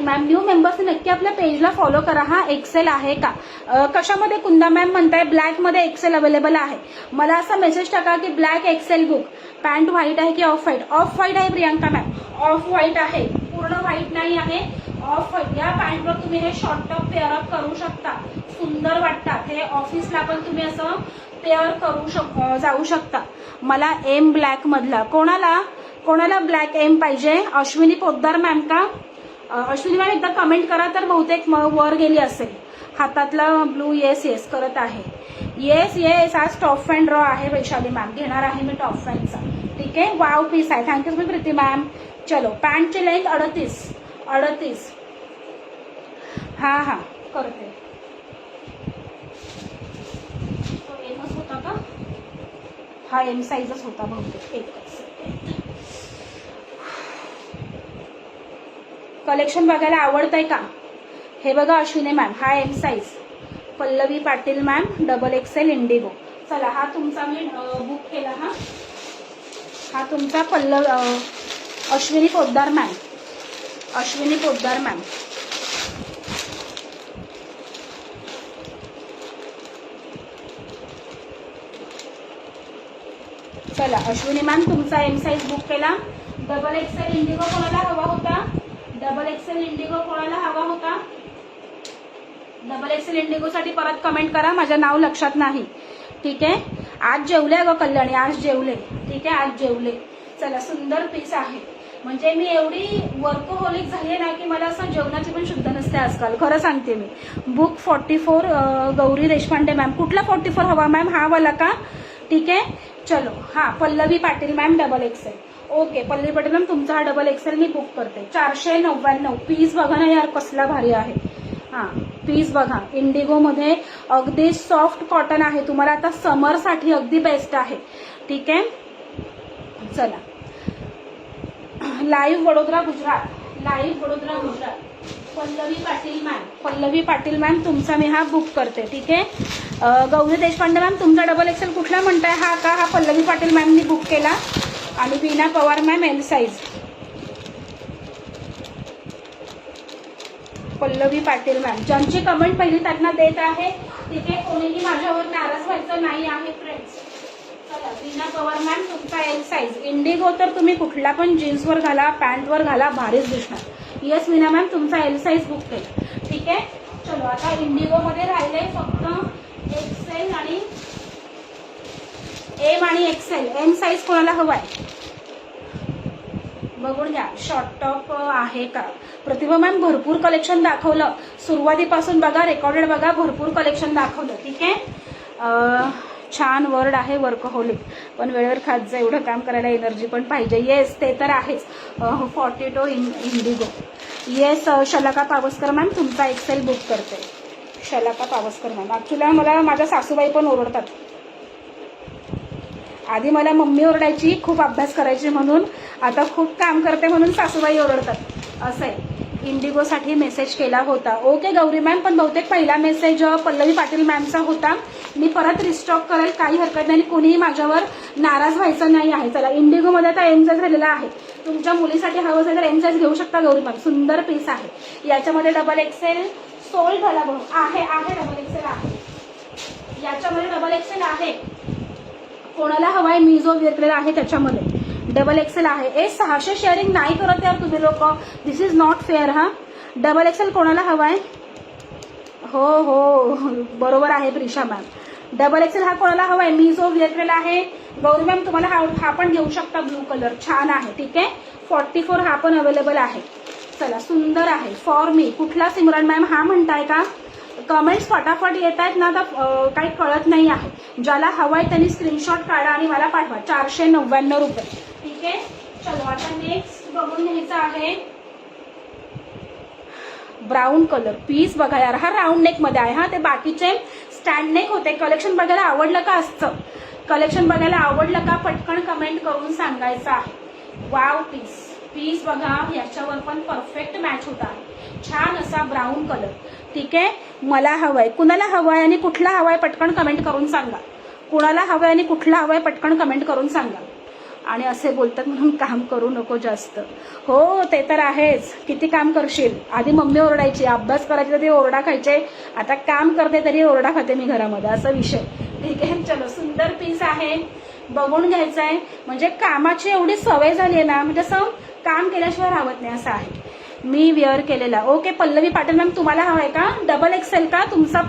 Ma'am new मेंबर्सने नक्की आपल्या पेजला follow करा. हा एक्सेल आहे का? कशामध्ये कुंदा मॅम म्हणताय ब्लॅक मध्ये एक्सेल अवेलेबल आहे. मला असा मेसेज टाका की black XL book. Pant white आहे की ऑफ व्हाईट? ऑफ व्हाईट आहे प्रियांका मॅम, ऑफ व्हाईट आहे, पूर्ण व्हाईट नाही आहे, ऑफ व्हाईट. या पॅन्टवर तुम्ही हे शॉर्ट टॉप पेअरअप करू शकता, सुंदर वाटतात हे. ऑफिसला पण तुम्ही असं पेअर करू जाऊ शकता. मला एम ब्लॅक मधला कोणाला ब्लॅक एम पाहिजे? अश्विनी पोद्दार मॅम का? अश्विनी मॅम एकदा कमेंट करा तर बहुतेक वर गेली असेल. हातातला ब्लू येस येस करत आहे. येस येस आज टॉप अँड रॉ आहे. वैशाली मॅम घेणार आहे मी टॉप फॅनचा. ठीक आहे, वाव पीस आहे. थँक्यू मी प्रीती मॅम. चलो पॅन्टची लेंथ 38. हा करते. तो एमच होता का? हा एम साईजच होता बहुतेक. एकच कलेक्शन बघायला आवडतंय का? हे बघा अश्विनी मॅम, हा M size. Pallavi Patil ma'am double XL indigo. चला हा तुमचा मी बुक केला. हा तुमचा अश्विनी पोद्दार मॅम. चला अश्विनी मॅम तुमचा एम साईज बुक केला. डबल एक्सेल इंडिगो कोणाला हवा होता? डबल एक्सेल इंडिगो साठी परत कमेंट करा. माझं नाव लक्षात नाही. ठीक आहे, आज जेवले ग कल्याणी, आज जेवले. ठीक आहे, आज जेवले. चला सुंदर पीस आहे. म्हणजे मी एवढी वर्कोहोलिक झाली ना की मला असं जेवणाची पण शुद्ध नसते आजकाल, खरं सांगते मी. Book 44 Gauri Deshpande ma'am. कुठला 44 हवा मॅम? हा वाला का? ठीक आहे, चलो. हा Pallavi Patil ma'am double Excel. Okay Pallavi Patil ma'am तुमचा हा डबल एक्सेल मी बुक करते. 499. पीस बघा ना यार कसला भारी आहे. हा पीस बघा, इंडिगो मध्ये अगदी सॉफ्ट कॉटन आहे. तुम्हाला आता समर साठी अगदी बेस्ट आहे. ठीक आहे, चला. लाईव्ह वडोदरा गुजरात. पल्लवी पाटील मॅम तुमचा मी हा बुक करते. ठीक आहे, गौरी देशपांडे मॅम तुमचा डबल एक्सेल कुठला म्हणताय? हा का? हा पल्लवी पाटील मॅम मी बुक केला. आणि Veena Pawar ma'am L size. Pallavi Patil ma'am ज्यांची कमेंट पहिली त्यांना देत आहे. तिथे कोणीही माझ्यावर नाराज व्हायचं नाही आहे फ्रेंड्स. चला वीणा पवार मॅम तुमचा एल साईज. इंडिगो तर तुम्ही कुठला पण जीन्सवर घाला, पॅन्टवर घाला, भारीच दिसणार. येस वीणा मॅम तुमचा एल साईज बुक केला. ठीक आहे, चलो आता इंडिगो मध्ये राहिलंय फक्त एक्सेल आणि एम आणि एक्सेल. एम साईज कोणाला हवाय बघून घ्या. शॉर्ट टॉप आहे का? प्रतिभा मॅम भरपूर कलेक्शन दाखवलं. सुरुवातीपासून बघा, रेकॉर्डेड बघा, भरपूर कलेक्शन दाखवलं. ठीक आहे, छान वर्ड आहे वर्कहोलिक. पण वेळेवर खात जा, एवढं काम करायला एनर्जी पण पाहिजे. येस ते तर आहेच. 42 इंडिगो. येस शलाका पावसकर मॅम तुमचा एक्सेल बुक करते. शलाका पावसकर मॅम. ऍक्च्युली मला माझ्या सासूबाई पण ओरडतात. आधी मला मम्मी ओरडायची, खूप अभ्यास करायची म्हणून. आता खूप काम करते म्हणून सासूबाई ओरडतात. असं आहे. इंडिगोसाठी मेसेज केला होता. ओके गौरी मॅम, पण बहुतेक पहिला मेसेज पल्लवी पाटील मॅमचा होता. मी परत रिस्टॉक करेल, काही हरकत नाही. कोणीही माझ्यावर नाराज व्हायचं नाही आहे. चला इंडिगोमध्ये आता एम साईज झालेला आहे. तुमच्या मुलीसाठी हवं असेल तर एम साईज घेऊ शकता गौरी मॅम. सुंदर पीस आहे. याच्यामध्ये डबल एक्सेल सोल्ड झाला बघ. आहे डबल एक्सेल आहे. याच्यामध्ये डबल एक्सेल आहे. कोणाला हवाय? मी जो घेतलेला आहे त्याच्यामध्ये डबल एक्सेल आहे. 600 शेअरिंग नाही करत यार तुम्ही लोक. दिस इज नॉट फेअर. हा डबल एक्सेल कोणाला हवाय? हो बरोबर आहे प्रिशा मॅम. डबल एक्सेल हा कोणाला हवाय? मी जो घेतलेला आहे. गौरी मॅम तुम्हाला हा पण घेऊ शकता. ब्लू कलर छान आहे. ठीक आहे, 44 हा पण अवेलेबल आहे. चला सुंदर आहे. For me. कुठला सिमरन मॅम हा म्हणताय का? कमेंट्स फटाफट येत आहेत ना, तर काही कळत नाही आहे. ज्याला हवाय त्यांनी स्क्रीनशॉट काढा आणि मला पाठवा. 499 रुपये. ठीक आहे, चलो आता नेक्स्ट बघून घ्यायचा आहे. ब्राऊन कलर पीस बघा यार. हा राऊंड नेक मध्ये आहे. हा ते बाकीचे स्टँड नेक होते. कलेक्शन बघायला आवडलं का? असतं कलेक्शन बघायला आवडलं का? पटकन कमेंट करून सांगायचं आहे. वाव पीस बघा. याच्यावर पण परफेक्ट मॅच होता. छान असा ब्राऊन कलर. ठीक आहे, मला हवाय. कुणाला हवाय आणि कुठला हवाय पटकन कमेंट करून सांगा. कुणाला हवाय आणि कुठला हवाय पटकन कमेंट करून सांगा. आणि असे बोलतात म्हणून काम करू नको जास्त. हो ते तर आहेच, किती काम करशील. आधी मम्मी ओरडायची, अभ्यास करायची तरी ओरडा खायचे, आता काम करते तरी ओरडा खाते मी घरामध्ये, असा विषय. ठीक आहे, चलो सुंदर पीस आहे, बघून घ्यायचं आहे. म्हणजे कामाची एवढी सवय झाली आहे ना, म्हणजे असं काम केल्याशिवाय राहत नाही असं आहे. मी वेअर केलेला. ओके पल्लवी पाटील मॅम, तुम्हाला हवं आहे का डबल एक्सेल का तुमचा